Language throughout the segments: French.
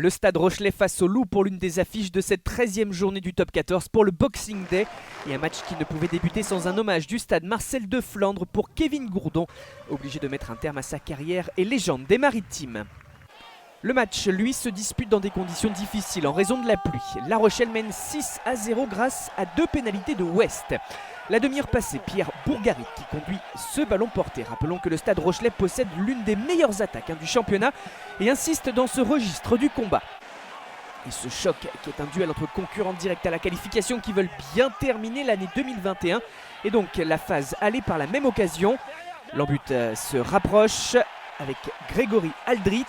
Le Stade Rochelais face au Loup pour l'une des affiches de cette 13e journée du Top 14 pour le Boxing Day. Et un match qui ne pouvait débuter sans un hommage du stade Marcel de Flandre pour Kevin Gourdon, obligé de mettre un terme à sa carrière et légende des Maritimes. Le match, lui, se dispute dans des conditions difficiles en raison de la pluie. La Rochelle mène 6-0 grâce à 2 pénalités de West. La demi-heure passée, Pierre Bourgarit qui conduit ce ballon porté. Rappelons que le Stade Rochelais possède l'une des meilleures attaques du championnat et insiste dans ce registre du combat. Et ce choc qui est un duel entre concurrents directs à la qualification qui veulent bien terminer l'année 2021. Et donc la phase allée par la même occasion. L'embut se rapproche avec Grégory Aldrit.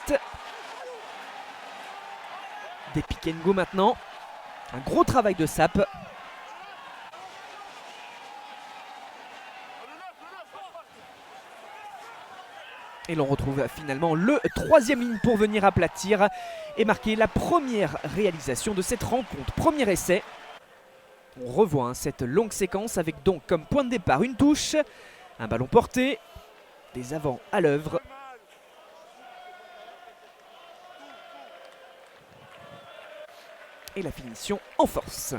Des pick and go maintenant. Un gros travail de sape. Et l'on retrouve finalement le 3e ligne pour venir aplatir et marquer la première réalisation de cette rencontre. Premier essai. On revoit cette longue séquence avec donc comme point de départ une touche, un ballon porté, des avants à l'œuvre. Et la finition en force.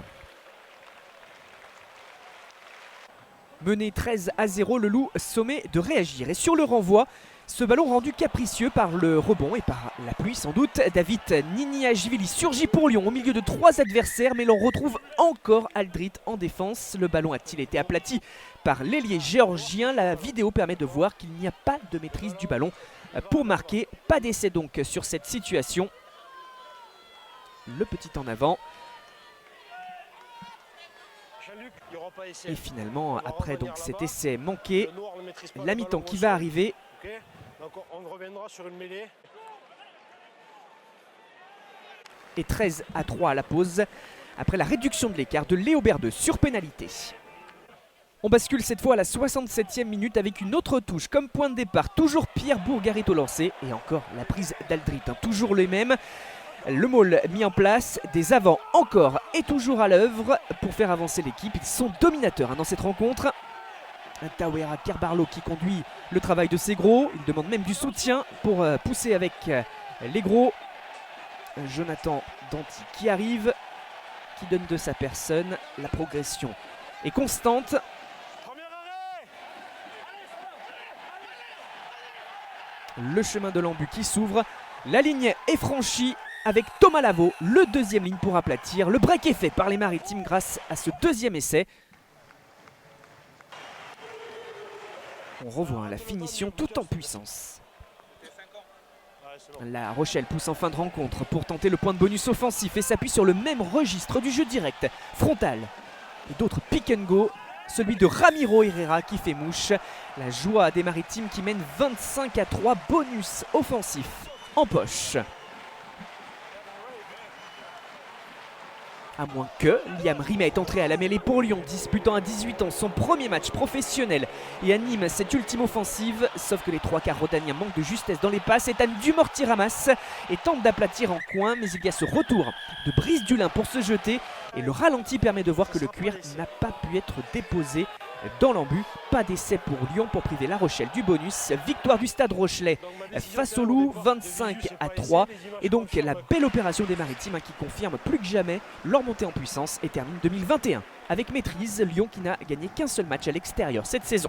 Mené 13-0, le Loup sommet de réagir. Et sur le renvoi, ce ballon rendu capricieux par le rebond et par la pluie sans doute, David Niniashvili surgit pour Lyon au milieu de 3 adversaires, mais l'on retrouve encore Aldrit en défense. Le ballon a-t-il été aplati par l'ailier géorgien? La vidéo permet de voir qu'il n'y a pas de maîtrise du ballon pour marquer. Pas d'essai donc sur cette situation. Le petit en avant. Et finalement, après donc cet essai manqué, la mi-temps qui va arriver. Donc on reviendra sur une mêlée. Et 13-3 à la pause, après la réduction de l'écart de Léo Berdeux sur pénalité. On bascule cette fois à la 67e minute avec une autre touche comme point de départ. Toujours Pierre Bourgarit au lancer et encore la prise d'Aldrit, toujours les mêmes. Le maul mis en place, des avants encore et toujours à l'œuvre pour faire avancer l'équipe. Ils sont dominateurs dans cette rencontre. Tawera Kerbarlo qui conduit le travail de ses gros. Il demande même du soutien pour pousser avec les gros. Jonathan Danty qui arrive, qui donne de sa personne. La progression est constante. Le chemin de l'embut qui s'ouvre. La ligne est franchie avec Thomas Lavaux, le 2e ligne pour aplatir. Le break est fait par les Maritimes grâce à ce 2e essai. On revoit la finition tout en puissance. La Rochelle pousse en fin de rencontre pour tenter le point de bonus offensif et s'appuie sur le même registre du jeu direct, frontal. Et d'autres pick and go, celui de Ramiro Herrera qui fait mouche. La joie des Maritimes qui mène 25-3, bonus offensif en poche. À moins que Liam Rimet est entré à la mêlée pour Lyon, disputant à 18 ans son premier match professionnel et anime cette ultime offensive. Sauf que les 3 quarts rhodaniens manquent de justesse dans les passes. Ethan Dumortier ramasse et tente d'aplatir en coin, mais il y a ce retour de Brice Dulin pour se jeter. Et le ralenti permet de voir que le cuir n'a pas pu être déposé dans l'embut. Pas d'essai pour Lyon pour priver La Rochelle du bonus. Victoire du Stade Rochelais face au Loup, 25-3. Et donc la belle opération des Maritimes qui confirme plus que jamais leur montée en puissance et termine 2021 avec maîtrise. Lyon qui n'a gagné qu'un seul match à l'extérieur cette saison.